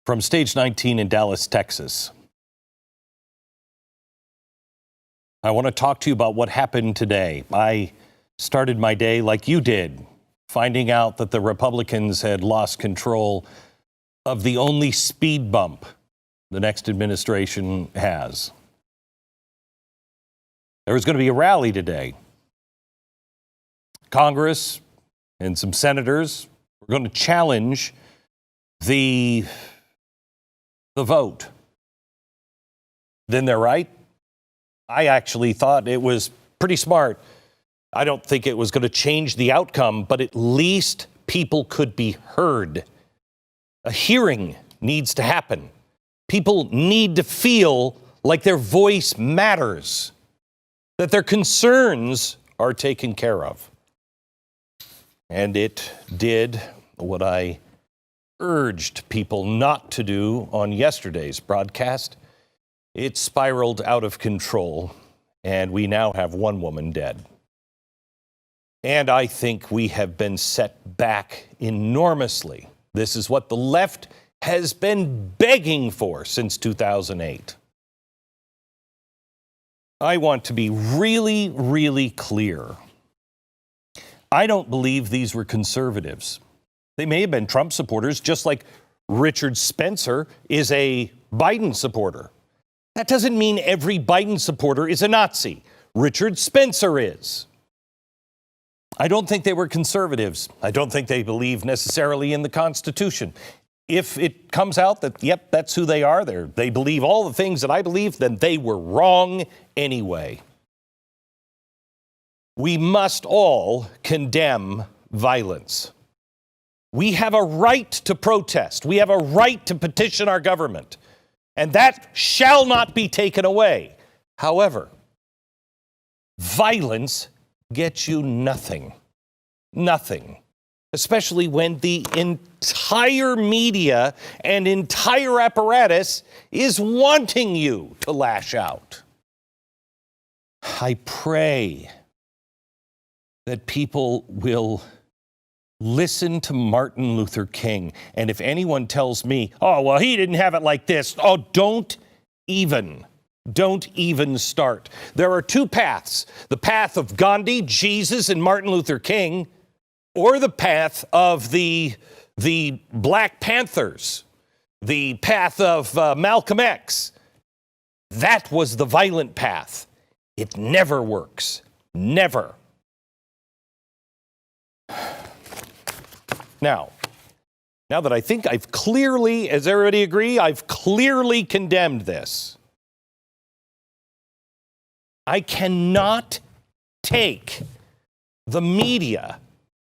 From Stage 19 in Dallas, Texas. I want to talk to you about what happened today. I started my day like you did, finding out that the Republicans had lost control of the only speed bump the next administration has. There was going to be a rally today. Congress and some senators were going to challenge the vote. Then they're right. I actually thought it was pretty smart. I don't think it was going to change the outcome, but at least people could be heard. A hearing needs to happen. People need to feel like their voice matters, that their concerns are taken care of. And it did what I urged people not to do on yesterday's broadcast. It spiraled out of control, and we now have one woman dead. And I think we have been set back enormously. This is what the left has been begging for since 2008. I want to be really, really clear. I don't believe these were conservatives. They may have been Trump supporters, just like Richard Spencer is a Biden supporter. That doesn't mean every Biden supporter is a Nazi. Richard Spencer is. I don't think they were conservatives. I don't think they believe necessarily in the Constitution. If it comes out that, yep, that's who they are, they believe all the things that I believe, then they were wrong anyway. We must all condemn violence. We have a right to protest. We have a right to petition our government. And that shall not be taken away. However, violence gets you nothing. Nothing. Especially when the entire media and entire apparatus is wanting you to lash out. I pray that people will listen to Martin Luther King. And if anyone tells me, oh, well, he didn't have it like this. Oh, don't even start. There are two paths. The path of Gandhi, Jesus, and Martin Luther King, or the path of the Black Panthers, the path of Malcolm X. That was the violent path. It never works. Never. Now that I think I've clearly, as everybody agree, I've clearly condemned this. I cannot take the media,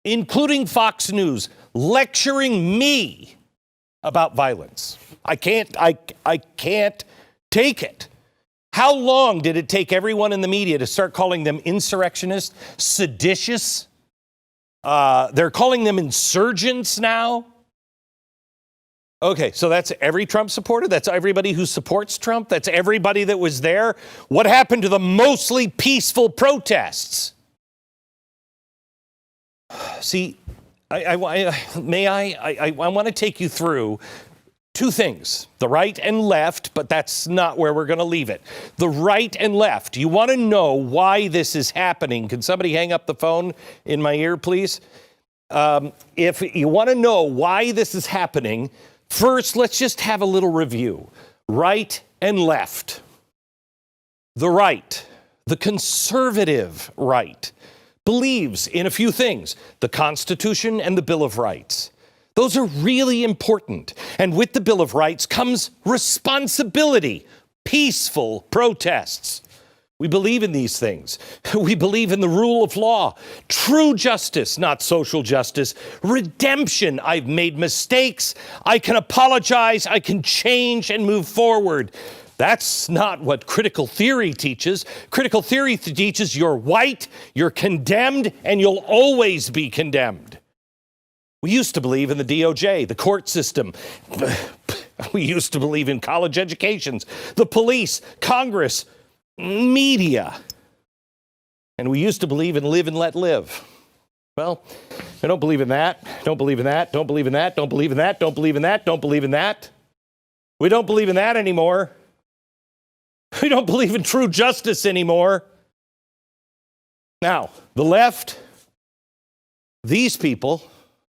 including Fox News, lecturing me about violence. I can't take it. How long did it take everyone in the media to start calling them insurrectionists, seditious? They're calling them insurgents now. Okay, so that's every Trump supporter? That's everybody who supports Trump? That's everybody that was there? What happened to the mostly peaceful protests? See, I want to take you through two things, the right and left, but that's not where we're going to leave it. The right and left. You want to know why this is happening? Can somebody hang up the phone in my ear, please? If you want to know why this is happening, first, let's just have a little review. Right and left. The right, the conservative right, believes in a few things: the Constitution and the Bill of Rights. Those are really important. And with the Bill of Rights comes responsibility, peaceful protests. We believe in these things. We believe in the rule of law, true justice, not social justice, redemption. I've made mistakes. I can apologize. I can change and move forward. That's not what critical theory teaches. Critical theory teaches you're white, you're condemned, and you'll always be condemned. We used to believe in the DOJ, the court system. We used to believe in college educations, the police, Congress, media. And we used to believe in live and let live. Well, I don't believe in that. Don't believe in that. Don't believe in that. Don't believe in that. Don't believe in that. Don't believe in that. We don't believe in that anymore. We don't believe in true justice anymore. Now, the left, these people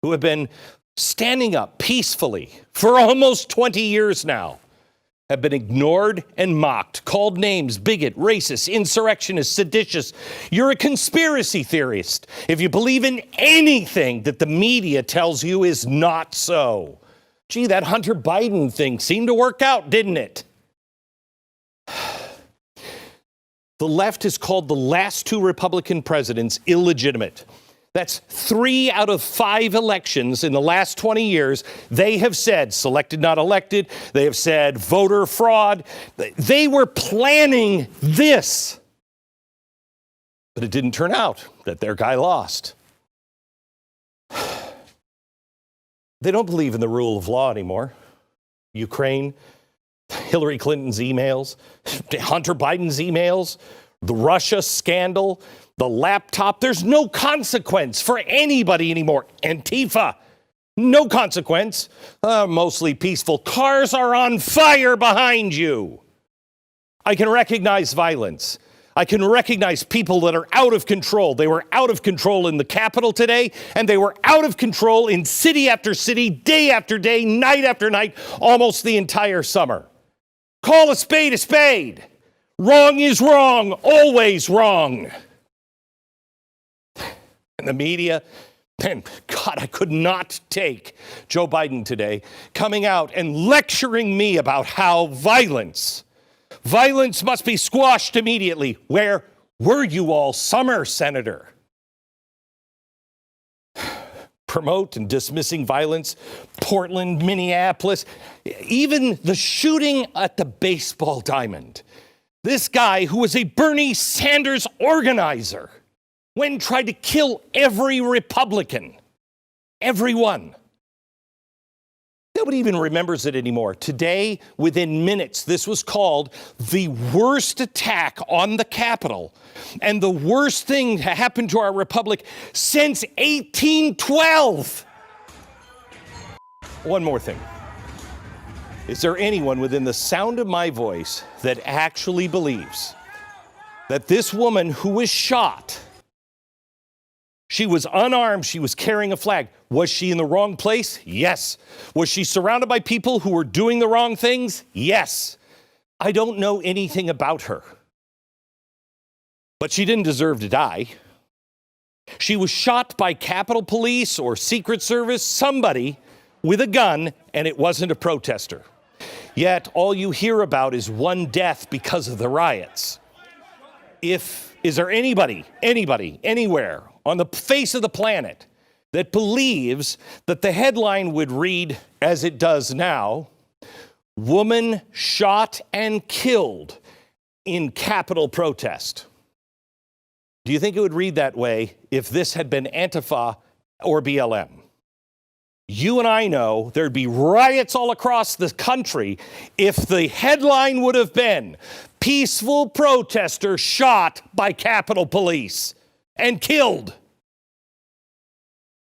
who have been standing up peacefully for almost 20 years now, have been ignored and mocked, called names, bigot, racist, insurrectionist, seditious. You're a conspiracy theorist if you believe in anything that the media tells you is not so. Gee, that Hunter Biden thing seemed to work out, didn't it? The left has called the last two Republican presidents illegitimate. That's 3 out of 5 elections in the last 20 years. They have said selected, not elected. They have said voter fraud. They were planning this. But it didn't turn out that their guy lost. They don't believe in the rule of law anymore. Ukraine, Hillary Clinton's emails, Hunter Biden's emails, the Russia scandal, the laptop. There's no consequence for anybody anymore. Antifa, no consequence. Mostly peaceful. Cars are on fire behind you. I can recognize violence. I can recognize people that are out of control. They were out of control in the Capitol today, and they were out of control in city after city, day after day, night after night, almost the entire summer. Call a spade a spade. Wrong is wrong, always wrong. And the media, and God, I could not take Joe Biden today coming out and lecturing me about how violence must be squashed immediately. Where were you all summer, Senator? Promote and dismissing violence, Portland, Minneapolis, even the shooting at the baseball diamond. This guy who was a Bernie Sanders organizer went and tried to kill every Republican. Every one. Nobody even remembers it anymore. Today, within minutes, this was called the worst attack on the Capitol and the worst thing to happen to our republic since 1812. One more thing. Is there anyone within the sound of my voice that actually believes that this woman who was shot, she was unarmed, she was carrying a flag. Was she in the wrong place? Yes. Was she surrounded by people who were doing the wrong things? Yes. I don't know anything about her. But she didn't deserve to die. She was shot by Capitol Police or Secret Service, somebody with a gun, and it wasn't a protester. Yet all you hear about is one death because of the riots. Is there anybody, anywhere on the face of the planet that believes that the headline would read, as it does now, woman shot and killed in Capitol protest? Do you think it would read that way if this had been Antifa or BLM? You and I know there'd be riots all across the country if the headline would have been peaceful protester shot by Capitol Police and killed.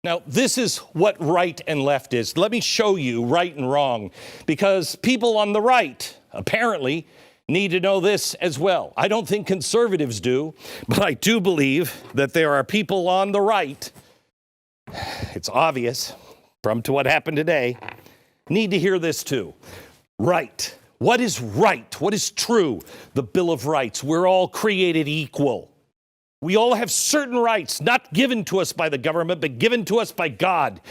Now, this is what right and left is. Let me show you right and wrong, because people on the right apparently need to know this as well. I don't think conservatives do, but I do believe that there are people on the right, it's obvious from to what happened today, need to hear this too. Right. What is right? What is true? The Bill of Rights. We're all created equal. We all have certain rights, not given to us by the government, but given to us by God.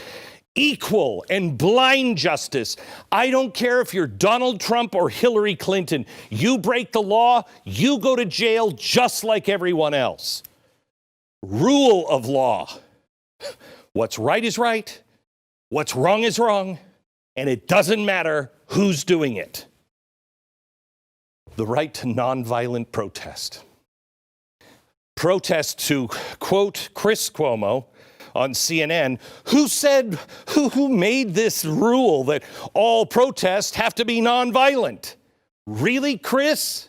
Equal and blind justice. I don't care if you're Donald Trump or Hillary Clinton. You break the law, you go to jail just like everyone else. Rule of law. What's right is right. What's wrong is wrong. And it doesn't matter who's doing it. The right to nonviolent protest. Protest to quote Chris Cuomo on CNN, who made this rule that all protests have to be nonviolent. Really, Chris?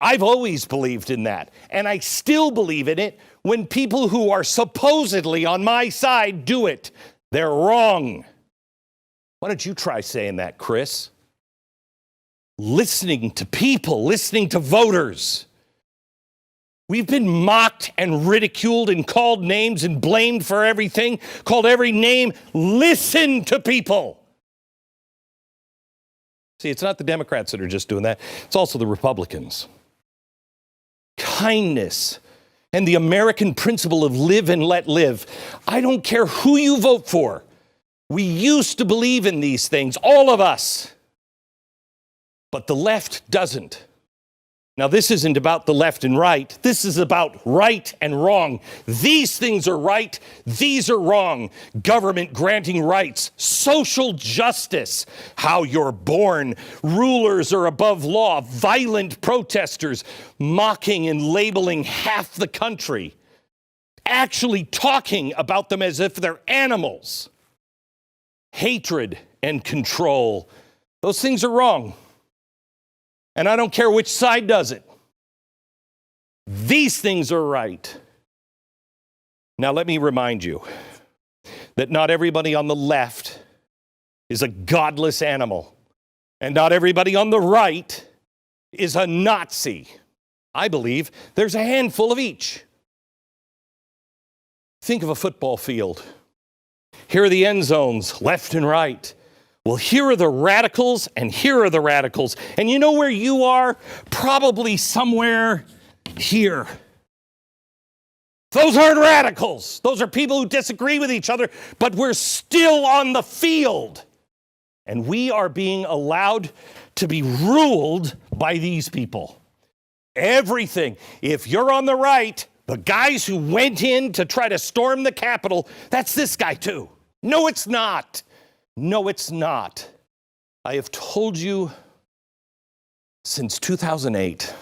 I've always believed in that, and I still believe in it when people who are supposedly on my side do it. They're wrong. Why don't you try saying that, Chris? listening to people, listening to voters. We've been mocked and ridiculed and called names and blamed for everything, called every name. Listen to people. See, it's not the Democrats that are just doing that. It's also the Republicans. Kindness and the American principle of live and let live. I don't care who you vote for. We used to believe in these things, all of us. But the left doesn't. Now, this isn't about the left and right. This is about right and wrong. These things are right. These are wrong. Government granting rights, social justice, how you're born, rulers are above law, violent protesters, mocking and labeling half the country, actually talking about them as if they're animals. Hatred and control. Those things are wrong. And I don't care which side does it. These things are right. Now, let me remind you that not everybody on the left is a godless animal, and not everybody on the right is a Nazi. I believe there's a handful of each. Think of a football field. Here are the end zones, left and right. Well, here are the radicals, and here are the radicals. And you know where you are? Probably somewhere here. Those aren't radicals. Those are people who disagree with each other, but we're still on the field. And we are being allowed to be ruled by these people. Everything. If you're on the right, the guys who went in to try to storm the Capitol, that's this guy too. No, it's not. No, it's not. I have told you since 2008,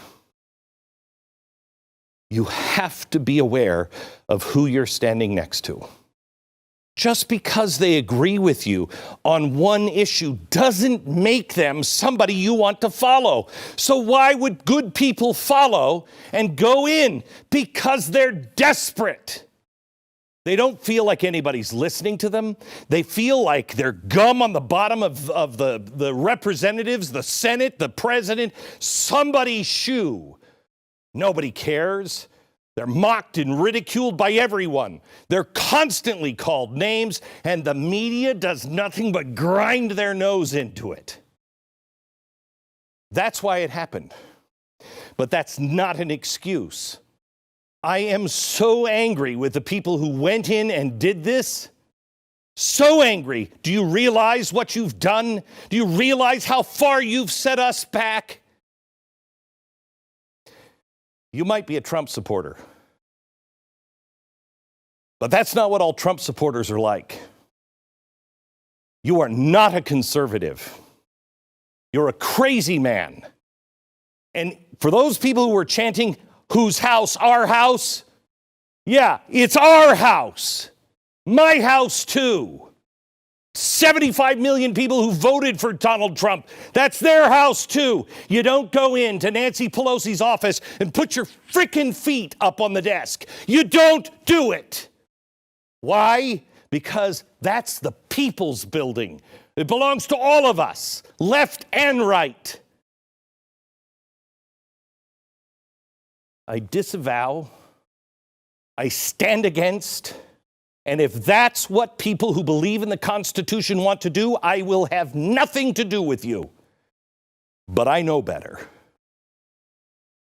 you have to be aware of who you're standing next to. Just because they agree with you on one issue doesn't make them somebody you want to follow. So why would good people follow and go in? Because they're desperate. They don't feel like anybody's listening to them. They feel like they're gum on the bottom of the representatives, the Senate, the president, somebody's shoe. Nobody cares. They're mocked and ridiculed by everyone. They're constantly called names, and the media does nothing but grind their nose into it. That's why it happened. But that's not an excuse. I am so angry with the people who went in and did this. So angry. Do you realize what you've done? Do you realize how far you've set us back? You might be a Trump supporter. But that's not what all Trump supporters are like. You are not a conservative. You're a crazy man. And for those people who are chanting, whose house? Our house? Yeah, it's our house. My house, too. 75 million people who voted for Donald Trump. That's their house, too. You don't go into Nancy Pelosi's office and put your frickin' feet up on the desk. You don't do it. Why? Because that's the people's building. It belongs to all of us, left and right. I disavow, I stand against, and if that's what people who believe in the Constitution want to do, I will have nothing to do with you. But I know better.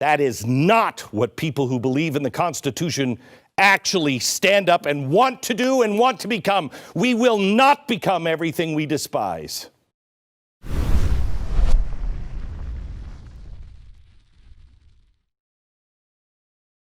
That is not what people who believe in the Constitution actually stand up and want to do and want to become. We will not become everything we despise.